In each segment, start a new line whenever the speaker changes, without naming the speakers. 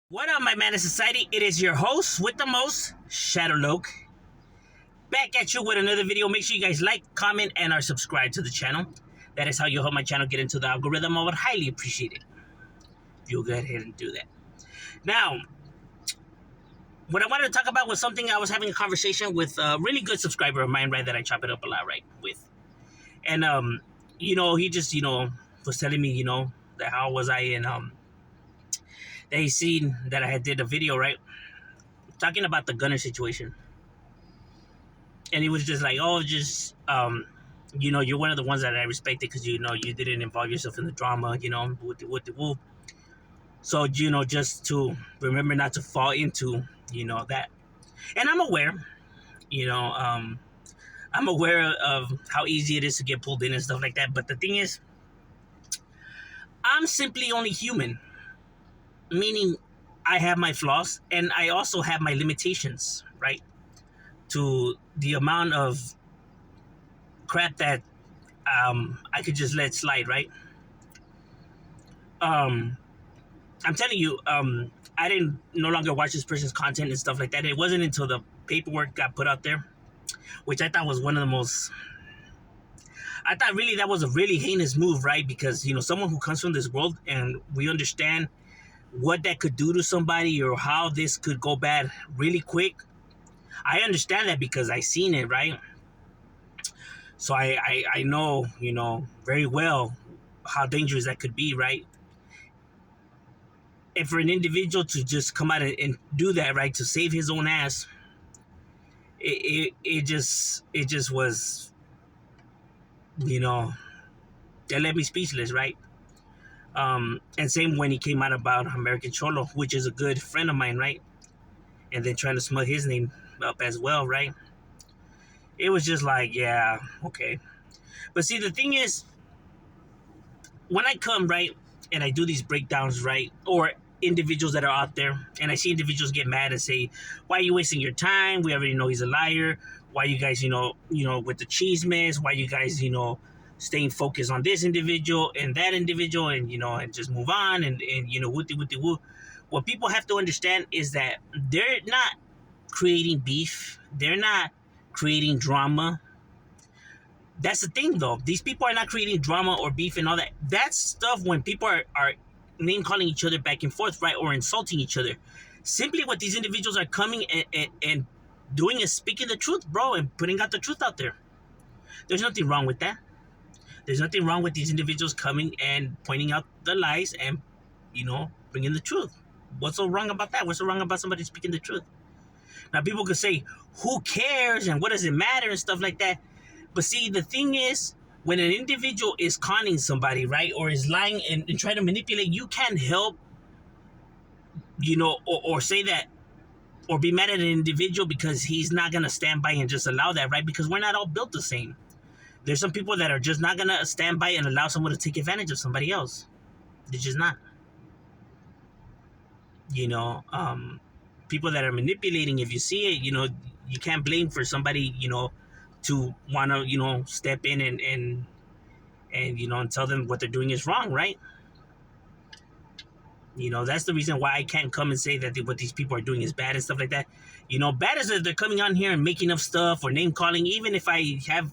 What up, my man of society? It is your host with the most, Shadowloke. Back at you with another video. Make sure you guys like, comment, and are subscribed to the channel. That is how you help my channel get into the algorithm. I would highly appreciate it if you'll go ahead and do that. Now, what I wanted to talk about was something I was having a conversation with a really good subscriber of mine, right, that I chop it up a lot, right, with. And, he just, was telling me, that how was I in, that he seen that I had did a video, right, talking about the gunner situation. And he was just like, oh, you're one of the ones that I respected because, you didn't involve yourself in the drama, with the woo. So, just to remember not to fall into, that. And I'm aware, I'm aware of how easy it is to get pulled in and stuff like that. But the thing is, I'm simply only human, meaning I have my flaws and I also have my limitations, right? To the amount of crap that I could just let slide, right? I'm telling you, I didn't no longer watch this person's content and stuff like that. It wasn't until the paperwork got put out there, which I thought was one of the most. I thought really that was a really heinous move, right? Because someone who comes from this world and we understand what that could do to somebody or how this could go bad really quick. I understand that because I seen it, right? So I know, very well how dangerous that could be, right? And for an individual to just come out and do that, right, to save his own ass, it just was, that left me speechless, right? And same when he came out about American Cholo, which is a good friend of mine, right? And then trying to smut his name up as well, right? It was just like, yeah, okay. But see, the thing is, when I come, right, and I do these breakdowns, right, or individuals that are out there, and I see individuals get mad and say, why are you wasting your time? We already know he's a liar. Why you guys, with the cheese mess, why you guys, staying focused on this individual and that individual and, and just move on and woo. What people have to understand is that they're not creating beef. They're not creating drama. That's the thing, though. These people are not creating drama or beef and all that. That's stuff when people are name calling each other back and forth, right, or insulting each other. Simply what these individuals are coming and doing is speaking the truth, bro, and putting out the truth out there. There's nothing wrong with that. There's nothing wrong with these individuals coming and pointing out the lies and, bringing the truth. What's so wrong about that? What's so wrong about somebody speaking the truth? Now, people could say, who cares and what does it matter and stuff like that. But see, the thing is, when an individual is conning somebody, right, or is lying and trying to manipulate, you can't help, or say that, or be mad at an individual because he's not going to stand by and just allow that, right? Because we're not all built the same. There's some people that are just not going to stand by and allow someone to take advantage of somebody else. They're just not. People that are manipulating, if you see it, you can't blame for somebody, to want to, step in and tell them what they're doing is wrong, right? That's the reason why I can't come and say that what these people are doing is bad and stuff like that. Bad is that they're coming on here and making up stuff or name calling. Even if I have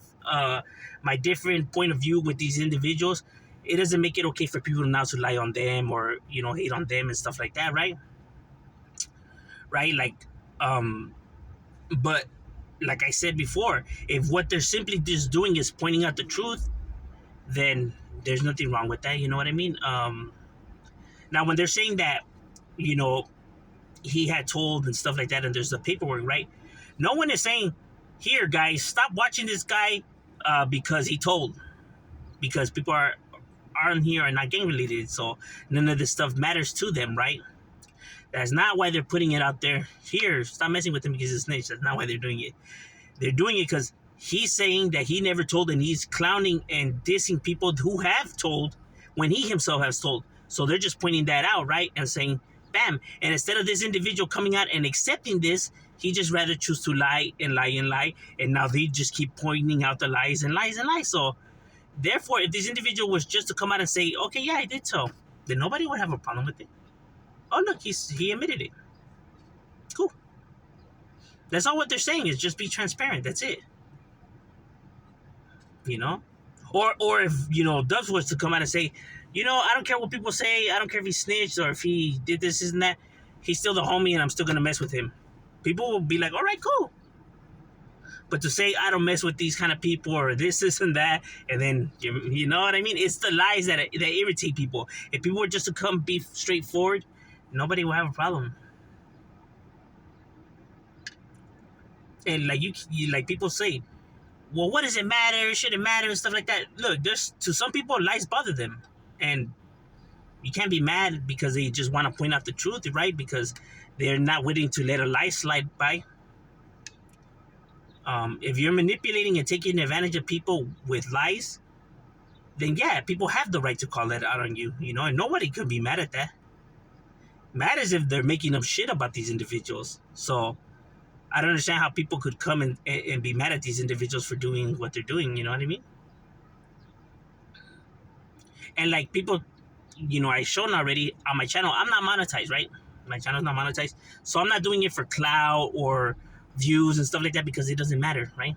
my different point of view with these individuals, it doesn't make it okay for people now to lie on them or, hate on them and stuff like that, right? Right? But like I said before, if what they're simply just doing is pointing out the truth, then there's nothing wrong with that. You know what I mean? Now, when they're saying that, he had told and stuff like that, and there's the paperwork, right? No one is saying, here, guys, stop watching this guy because he told. Because people are on here are not gang related, so none of this stuff matters to them, right? That's not why they're putting it out there. Here, stop messing with him because he's a snitch. That's not why they're doing it. They're doing it because he's saying that he never told, and he's clowning and dissing people who have told when he himself has told. So they're just pointing that out, right? And saying, bam. And instead of this individual coming out and accepting this, he just rather choose to lie and lie and lie. And now they just keep pointing out the lies and lies and lies. So therefore, if this individual was just to come out and say, okay, yeah, I did so, then nobody would have a problem with it. Oh look, he admitted it. Cool. That's all what they're saying is just be transparent. That's it. You know, or if Dubs was to come out and say, I don't care what people say. I don't care if he snitched or if he did this and that. He's still the homie, and I'm still gonna mess with him. People will be like, all right, cool. But to say I don't mess with these kind of people or this and that, and then you know what I mean? It's the lies that irritate people. If people were just to come be straightforward, nobody will have a problem. And like you like people say, well, what does it matter? Should it matter and stuff like that? Look, there's to some people lies bother them, and you can't be mad because they just want to point out the truth, right? Because they're not willing to let a lie slide by. If you're manipulating and taking advantage of people with lies, then yeah, people have the right to call that out on you, and nobody could be mad at that. Mad as if they're making up shit about these individuals. So I don't understand how people could come and be mad at these individuals for doing what they're doing, you know what I mean? And like people, I shown already on my channel, I'm not monetized, right? My channel's not monetized. So I'm not doing it for clout or views and stuff like that because it doesn't matter, right?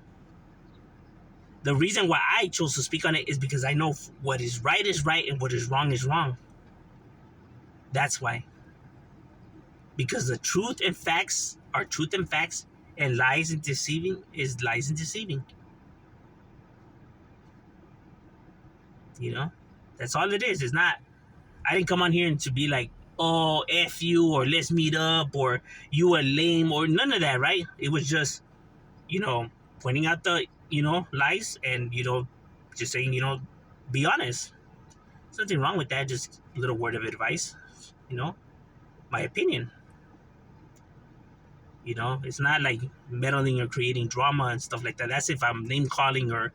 The reason why I chose to speak on it is because I know what is right and what is wrong. That's why. Because the truth and facts are truth and facts, and lies and deceiving is lies and deceiving. That's all it is. It's not, I didn't come on here to be like, oh, F you, or let's meet up, or you are lame, or none of that, right? It was just, pointing out the, lies and, just saying, be honest. There's nothing wrong with that. Just a little word of advice, my opinion. It's not like meddling or creating drama and stuff like that. That's if I'm name calling or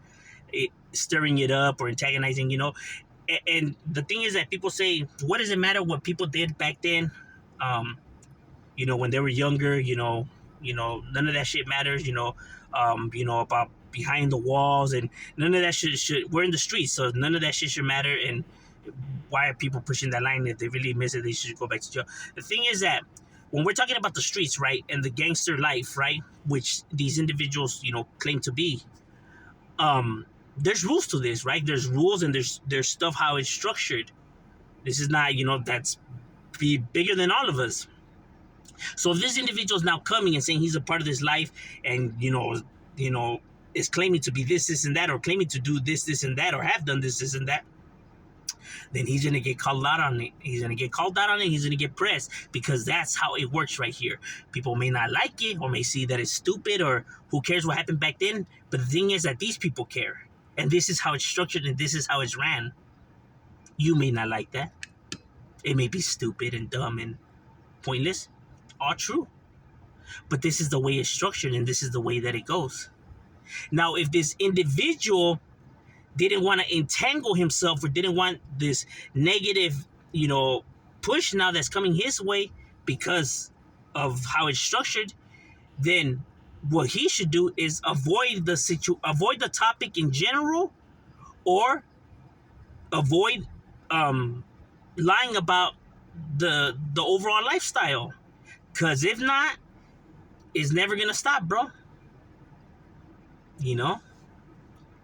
stirring it up or antagonizing, And the thing is that people say, what does it matter what people did back then? When they were younger, none of that shit matters, about behind the walls, and none of that shit we're in the streets, so none of that shit should matter. And why are people pushing that line? If they really miss it, they should go back to jail. The thing is that when we're talking about the streets, right, and the gangster life, right, which these individuals, claim to be, there's rules to this, right? There's rules and there's stuff how it's structured. This is not, that's be bigger than all of us. So if this individual is now coming and saying he's a part of this life, and is claiming to be this, and that, or claiming to do this, and that, or have done this, and that, then he's gonna get called out on it. He's gonna get called out on it. He's gonna get pressed because that's how it works right here. People may not like it or may see that it's stupid or who cares what happened back then. But the thing is that these people care, and this is how it's structured, and this is how it's ran. You may not like that. It may be stupid and dumb and pointless. All true. But this is the way it's structured, and this is the way that it goes. Now, if this individual didn't want to entangle himself or didn't want this negative, push now that's coming his way because of how it's structured, then what he should do is avoid the topic in general, or avoid lying about the overall lifestyle. Because if not, it's never gonna stop, bro.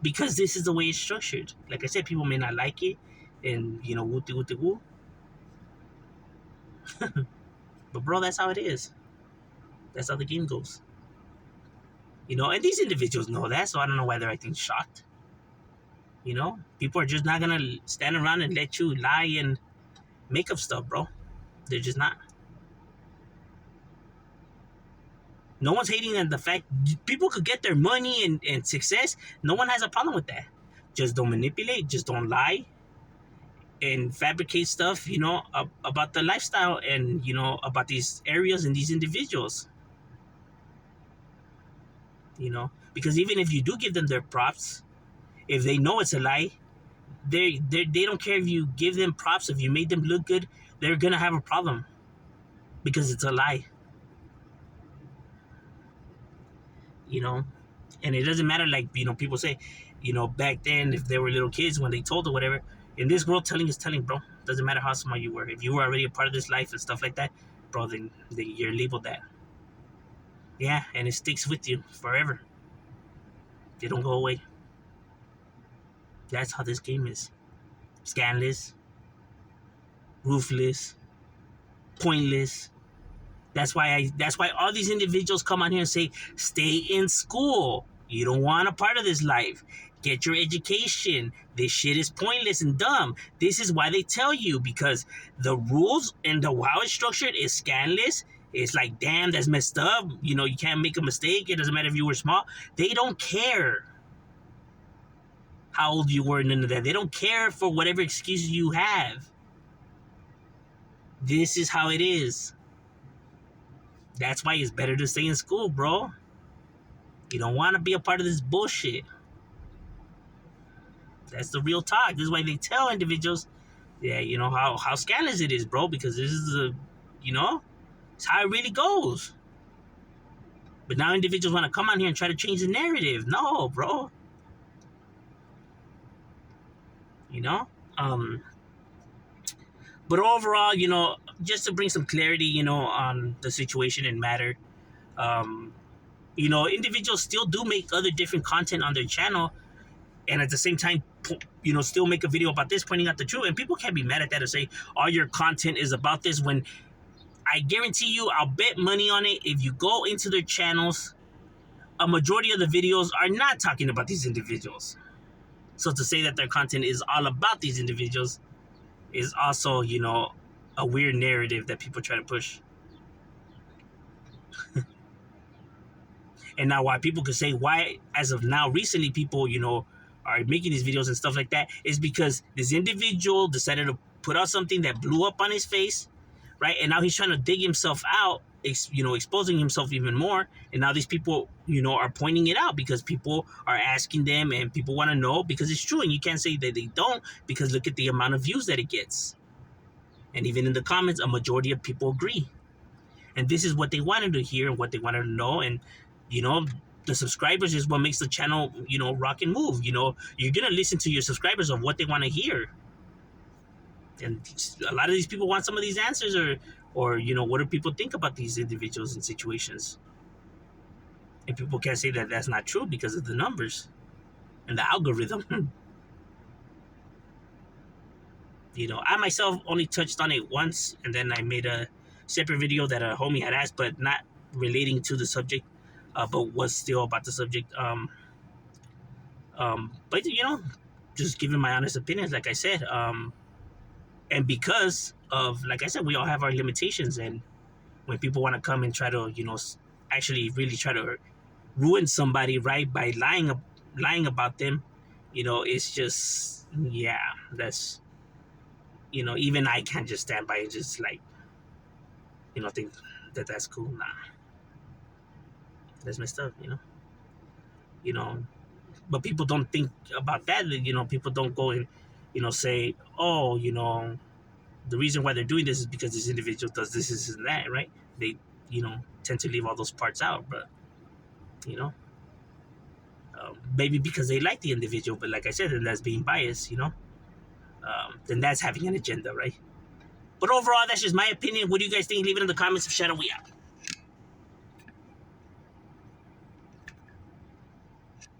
Because this is the way it's structured. Like I said, people may not like it, and woo. But bro, that's how it is. That's how the game goes. And these individuals know that, so I don't know why they're acting shocked. People are just not gonna stand around and let you lie and make up stuff, bro. They're just not. No one's hating on the fact people could get their money and success. No one has a problem with that. Just don't manipulate. Just don't lie and fabricate stuff, about the lifestyle and, about these areas and these individuals. Because even if you do give them their props, if they know it's a lie, they don't care if you give them props. If you made them look good, they're going to have a problem because it's a lie. And it doesn't matter, like, people say, back then, if they were little kids when they told or whatever, In this world, telling is telling, bro. Doesn't matter how smart you were. If you were already a part of this life and stuff like that, bro, then you're labeled that. Yeah, and it sticks with you forever. They don't go away. That's how this game is. Scandalous, ruthless, pointless. That's why all these individuals come on here and say, stay in school. You don't want a part of this life. Get your education. This shit is pointless and dumb. This is why they tell you, because the rules and how it's structured is scandalous. It's like, damn, that's messed up. You know, you can't make a mistake. It doesn't matter if you were small. They don't care how old you were, none of that. They don't care for whatever excuses you have. This is how it is. That's why it's better to stay in school, bro. You don't want to be a part of this bullshit. That's the real talk. This is why they tell individuals, yeah, you know, how scandalous it is, bro, because this is it's how it really goes. But now individuals want to come on here and try to change the narrative. No, bro. You know? But overall, just to bring some clarity, on the situation and matter, individuals still do make other different content on their channel, and at the same time, still make a video about this, pointing out the truth. And people can't be mad at that or say all your content is about this, when I guarantee you, I'll bet money on it, if you go into their channels, a majority of the videos are not talking about these individuals. So to say that their content is all about these individuals is also, a weird narrative that people try to push. And now why people could say why, as of now, recently people, are making these videos and stuff like that, is because this individual decided to put out something that blew up on his face, right? And now he's trying to dig himself out, exposing himself even more. And now these people, are pointing it out because people are asking them and people want to know, because it's true. And you can't say that they don't, because look at the amount of views that it gets. And even in the comments, a majority of people agree. And this is what they wanted to hear and what they wanted to know. And, the subscribers is what makes the channel, rock and move. You're going to listen to your subscribers of what they want to hear. And a lot of these people want some of these answers, or what do people think about these individuals and situations? And people can't say that that's not true because of the numbers and the algorithm. I myself only touched on it once, and then I made a separate video that a homie had asked, but not relating to the subject, but was still about the subject. But just giving my honest opinions, like I said. And because of, like I said, we all have our limitations, and when people want to come and try to, actually really try to ruin somebody, right, by lying about them, it's just, yeah, that's, even I can't just stand by and just like, think that that's cool. Nah, that's messed up, but people don't think about that. People don't go and, say, oh, the reason why they're doing this is because this individual does this and that, right? They, tend to leave all those parts out, but, maybe because they like the individual, but like I said, then that's being biased, then that's having an agenda, right? But overall, that's just my opinion. What do you guys think? Leave it in the comments. Shadow, we out.